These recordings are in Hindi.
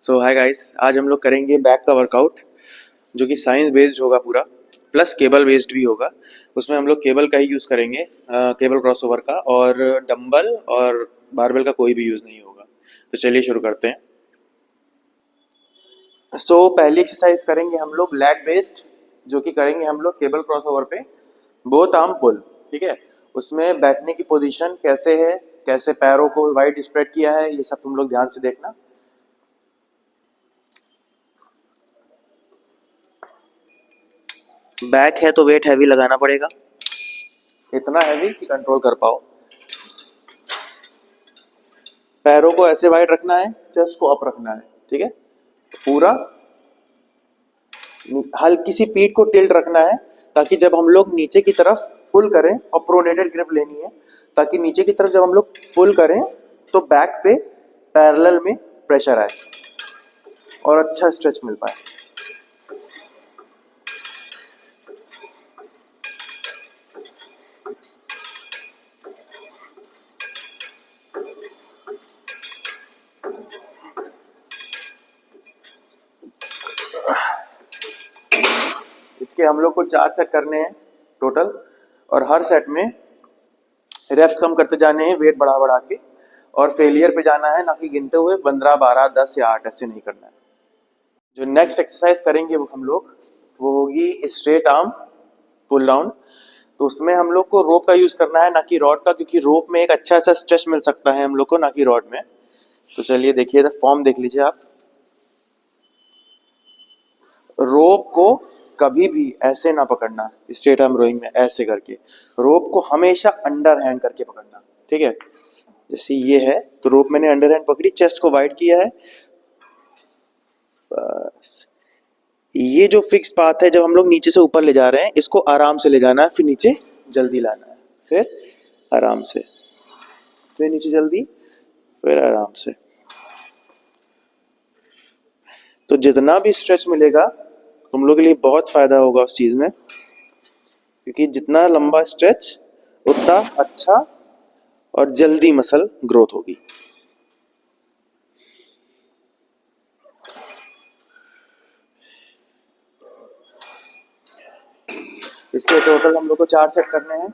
सो हाय गाइस, आज हम लोग करेंगे बैक का वर्कआउट जो कि साइंस बेस्ड होगा पूरा, प्लस केबल बेस्ड भी होगा। उसमें हम लोग केबल का ही यूज़ करेंगे, केबल क्रॉसओवर का, और डंबल और बारबेल का कोई भी यूज़ नहीं होगा। तो चलिए शुरू करते हैं। पहली एक्सरसाइज करेंगे हम लोग लैट बेस्ड, जो कि करेंगे हम लोग केबल क्रॉसओवर पे बोथ आर्म पुल। ठीक है, उसमें बैठने की पोजीशन कैसे है, कैसे पैरों को वाइड स्प्रेड किया है, ये सब तुम लोग ध्यान से देखना। बैक है तो वेट हैवी लगाना पड़ेगा, इतना हैवी कि कंट्रोल कर पाओ। पैरों को ऐसे वाइड रखना है, चेस्ट को अप रखना है। ठीक है, पूरा हल्की सी पीठ को टिल्ट रखना है, ताकि जब हम लोग नीचे की तरफ पुल करें, और प्रोनेटेड ग्रिप लेनी है, ताकि नीचे की तरफ जब हम लोग पुल करें तो बैक पे पैरेलल में प्रेशर आए और अच्छा स्ट्रेच मिल पाए। इसके हम लोग को 4 सेट करने हैं टोटल, और हर सेट में रेप्स कम करते जाने हैं वेट बढ़ा बढ़ा के, और फेलियर पे जाना है, ना कि गिनते हुए 15, 12, 10 या 8 ऐसे नहीं करना है। जो नेक्स्ट एक्सरसाइज करेंगे वो हम लोग, वो होगी स्ट्रेट आर्म पुल डाउन। तो उसमें हम लोग को रोप का यूज करना है, ना कि रॉड का, क्योंकि रोप में एक अच्छा सा स्ट्रेच मिल सकता है हम लोग को, ना कि रॉड में। तो चलिए देखिए, फॉर्म देख लीजिए आप। रोप को कभी भी ऐसे ना पकड़ना, स्ट्रेट आर्म रोइंग में ऐसे करके। रोप को हमेशा अंडर हैंड करके पकड़ना। ठीक है, जैसे ये है तो रोप मैंने अंडर हैंड पकड़ी, चेस्ट को वाइड किया है, बस। ये जो फिक्स पाथ है, जब हम लोग नीचे से ऊपर ले जा रहे हैं, इसको आराम से ले जाना है, फिर नीचे जल्दी लाना है, फिर आराम से, फिर नीचे जल्दी, फिर आराम से। तो जितना भी स्ट्रेच मिलेगा तुम लोग के लिए बहुत फायदा होगा उस चीज में, क्योंकि जितना लंबा स्ट्रेच उतना अच्छा और जल्दी मसल ग्रोथ होगी। इसके टोटल हम लोग को 4 सेट करने हैं।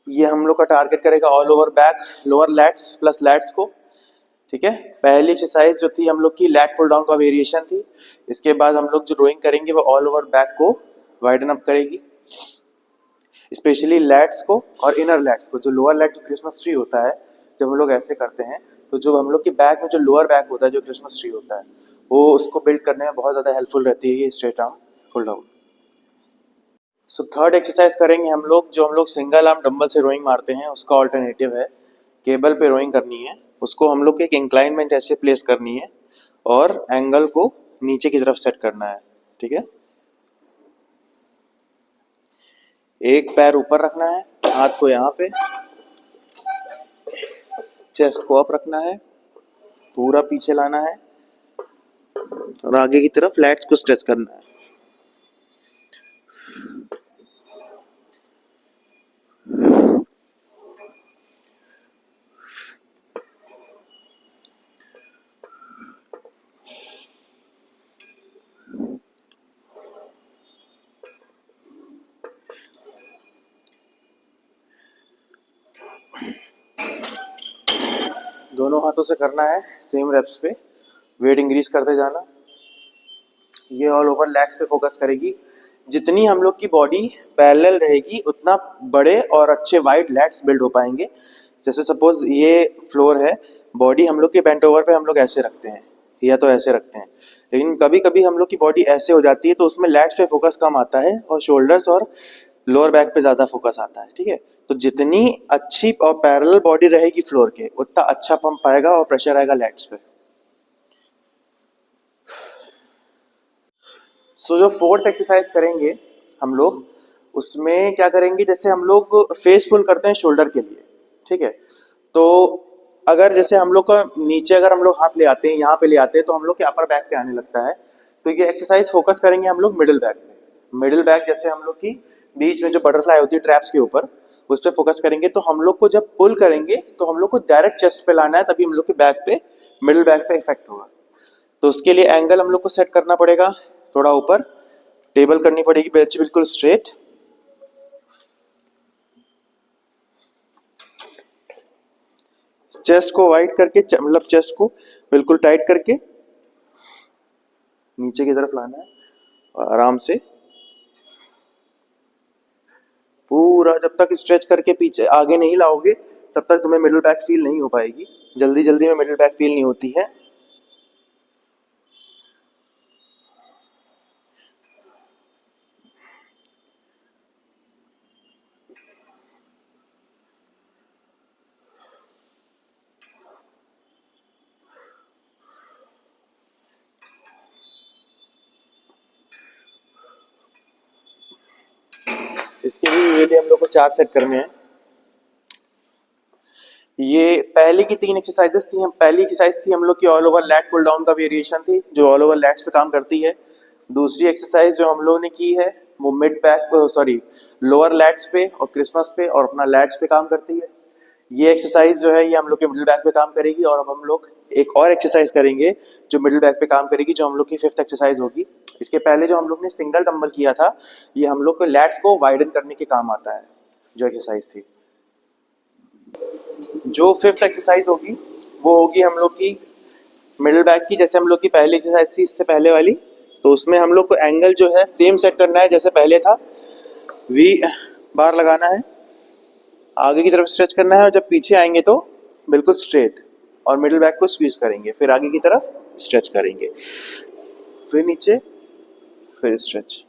ये हम लोग का टारगेट करेगा all over back, lower lats plus lats को। ठीक है, पहली एक्सरसाइज जो थी हम लोग की लैट पुल डाउन का वेरिएशन थी। इसके बाद हम लोग जो रोइंग करेंगे वो ऑल ओवर बैक को वाइडन अप करेगी, स्पेशली लैट्स को और इनर लैट्स को। जो लोअर लैट जो क्रिसमस ट्री होता है, जब हम लोग ऐसे करते हैं तो जो हम लोग की बैक में जो लोअर बैक होता है, जो क्रिसमस ट्री होता है, वो उसको बिल्ड करने में बहुत ज़्यादा हेल्पफुल रहती है ये straight arm pull down. Third exercise करेंगे हम लोग, जो हम लोग सिंगल आर्म डंबल से रोइंग मारते हैं, उसका ऑल्टरनेटिव है केबल पे रोइंग करनी है। उसको हम लोग को एक इंक्लाइनमेंट ऐसे प्लेस करनी है और एंगल को नीचे की तरफ सेट करना है। ठीक है, एक पैर ऊपर रखना है, हाथ को यहाँ पे, चेस्ट को अप रखना है, पूरा पीछे लाना है, और आगे की तरफ लैट्स को स्ट्रेच करना है। दोनों हाथों से करना है, सेम रेप्स पे वेट इंक्रीज करते जाना। ये ऑल ओवर लैट्स पे फोकस करेगी। जितनी हम लोग की बॉडी पैरेलल रहेगी, उतना बड़े और अच्छे वाइड लैट्स बिल्ड हो पाएंगे। जैसे सपोज ये फ्लोर है, बॉडी हम लोग के बेंट ओवर पे हम लोग ऐसे रखते हैं या तो ऐसे रखते हैं, लेकिन कभी कभी हम लोग की बॉडी ऐसे हो जाती है, तो उसमें लैट्स पे फोकस कम आता है और शोल्डर्स और लोअर बैक पे ज़्यादा फोकस आता है। ठीक है, तो जितनी अच्छी और पैरेलल बॉडी रहेगी फ्लोर के, उतना अच्छा पंप आएगा और प्रेशर आएगा लैट्स पे। जो फोर्थ एक्सरसाइज करेंगे हम लोग, उसमें क्या करेंगे, जैसे हम लोग फेस पुल करते हैं शोल्डर के लिए। ठीक है, तो अगर जैसे हम लोग का नीचे अगर हम लोग हाथ ले आते हैं, यहाँ पे ले आते हैं, तो हम लोग के अपर बैक पे आने लगता है। तो ये एक्सरसाइज फोकस करेंगे हम लोग मिडिल बैक पे। मिडिल बैक जैसे हम लोग की बीच में जो बटरफ्लाई होती है ट्रैप्स के ऊपर, उस पर फोकस करेंगे। तो हम लोग को जब पुल करेंगे तो हम लोग को डायरेक्ट चेस्ट पे लाना है, तभी हम लोग के बैक पे, मिडिल बैक पे इफेक्ट होगा। तो उसके लिए एंगल हम लोग को सेट करना पड़ेगा थोड़ा ऊपर, टेबल करनी पड़ेगी बेंच बिल्कुल स्ट्रेट। चेस्ट को वाइड करके, मतलब चेस्ट को बिल्कुल टाइट करके नीचे की तरफ लाना है और आराम से पूरा जब तक स्ट्रेच करके पीछे आगे नहीं लाओगे तब तक तुम्हें मिडिल बैक फील नहीं हो पाएगी। जल्दी जल्दी में मिडिल बैक फील नहीं होती है। इसके भी यूजुअली हम लोग को 4 सेट करने हैं। ये पहले की 3 एक्सरसाइजेस थी। हम पहली एक्सरसाइज थी हम लोग की all over lat pull down का वेरिएशन थी, जो ऑल ओवर लैट्स पे काम करती है। दूसरी एक्सरसाइज जो हम लोगों ने की है वो mid back sorry lower lats पे और क्रिसमस पे और अपना लैट्स पे काम करती है। ये एक्सरसाइज जो है ये हम लोग के मिडिल बैक पे काम करेगी। और अब हम लोग एक और एक्सरसाइज करेंगे जो मिडिल बैक पे काम करेगी, जो हम लोग की 5th एक्सरसाइज होगी। इसके पहले जो हम लोग ने सिंगल डंबल किया था, ये हम लोग को लैट्स को वाइडन करने के काम आता है जो एक्सरसाइज थी। जो 5th एक्सरसाइज होगी वो होगी हम लोग की मिडिल बैक की, जैसे हम लोग की पहली एक्सरसाइज थी इससे पहले वाली। तो उसमें हम लोग को एंगल जो है सेम सेट करना है जैसे पहले था। वी बार लगाना है, आगे की तरफ स्ट्रेच करना है और जब पीछे आएंगे तो बिल्कुल स्ट्रेट और मिडिल बैक को स्क्वीज करेंगे, फिर आगे की तरफ स्ट्रेच करेंगे, फिर नीचे, फिर स्ट्रेच।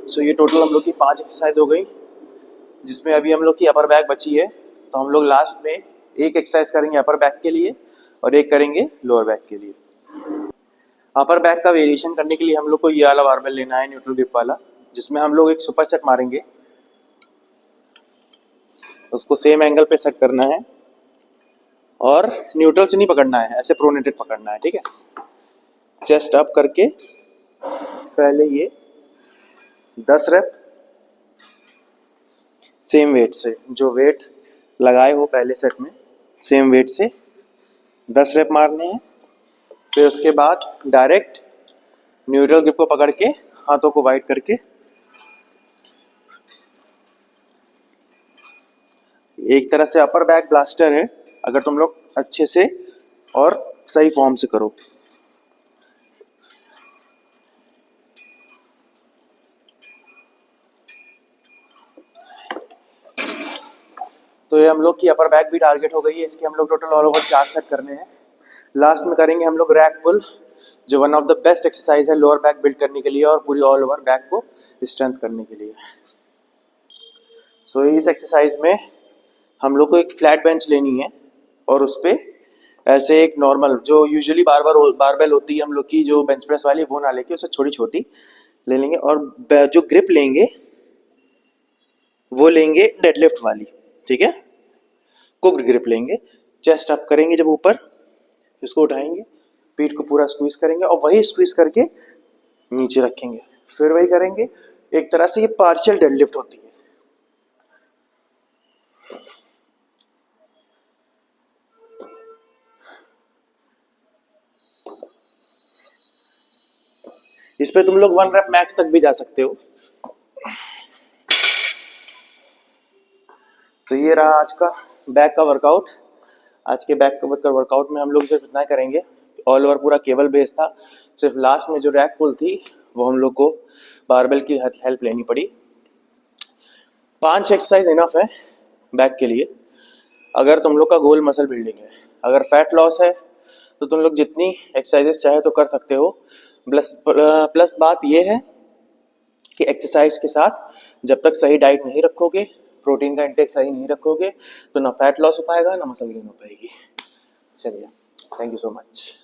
सो ये टोटल हम लोग की 5 एक्सरसाइज हो गई, जिसमें अभी हम लोग की अपर बैक बची है। तो हम लोग लास्ट में एक एक्सरसाइज करेंगे अपर बैक के लिए और एक करेंगे लोअर बैक के लिए। अपर बैक का वेरिएशन करने के लिए हम लोग को ये वाला बारबेल लेना है, न्यूट्रल ग्रिप वाला, जिसमें हम लोग एक सुपर सेट मारेंगे। उसको सेम एंगल पे सेट करना है और न्यूट्रल से नहीं पकड़ना है, ऐसे प्रोनेटेड पकड़ना है, ठीक है। चेस्ट अप करके पहले ये 10 रेप सेम वेट से, जो वेट लगाए हो पहले सेट में सेम वेट से 10 रेप मारने हैं। फिर उसके बाद डायरेक्ट न्यूट्रल ग्रिप को पकड़ के हाथों को वाइड करके एक तरह से अपर बैक ब्लास्टर है, अगर तुम लोग अच्छे से और सही फॉर्म से करो। तो ये हम लोग की अपर बैक भी टारगेट हो गई है। इसके हम लोग टोटल ऑल ओवर 4 सेट करने हैं। लास्ट में करेंगे हम लोग रैक पुल, जो one of the best exercise है लोअर बैक बिल्ड करने के लिए और पूरी ऑल ओवर बैक को स्ट्रेंथ करने के लिए। सो इस एक्सरसाइज में हम लोग को एक फ्लैट बेंच लेनी है और उस पर ऐसे एक नॉर्मल जो यूजुअली बारबेल होती है हम लोग की, जो बेंच प्रेस वाली, वो ना लेके उसे छोटी छोटी ले लेंगे और जो ग्रिप लेंगे वो लेंगे डेडलिफ्ट वाली, ठीक है। कुक्ड ग्रिप लेंगे, चेस्ट अप करेंगे, जब ऊपर इसको उठाएंगे, पीठ को पूरा स्क्वीज करेंगे और वही स्क्वीज करके नीचे रखेंगे, फिर वही करेंगे। एक तरह से ये पार्शियल डेडलिफ्ट होती है। इस पे तुम लोग 1 रेप मैक्स तक भी जा सकते हो। तो ये रहा आज का बैक का वर्कआउट। आज के बैक का वर्कआउट में हम लोग सिर्फ इतना करेंगे, ऑल ओवर पूरा केबल बेस था, सिर्फ लास्ट में जो रैक पुल थी वो हम लोग को बारबेल की हेल्प लेनी पड़ी। 5 एक्सरसाइज इनफ है बैक के लिए, अगर तुम लोग का गोल मसल बिल्डिंग है। अगर फैट लॉस है तो तुम लोग जितनी एक्सरसाइजेस चाहे तो कर सकते हो। प्लस बात ये है कि एक्सरसाइज के साथ जब तक सही डाइट नहीं रखोगे, प्रोटीन का इंटेक सही नहीं रखोगे, तो ना फैट लॉस हो पाएगा ना मसल गेन हो पाएगी। चलिए, थैंक यू सो मच।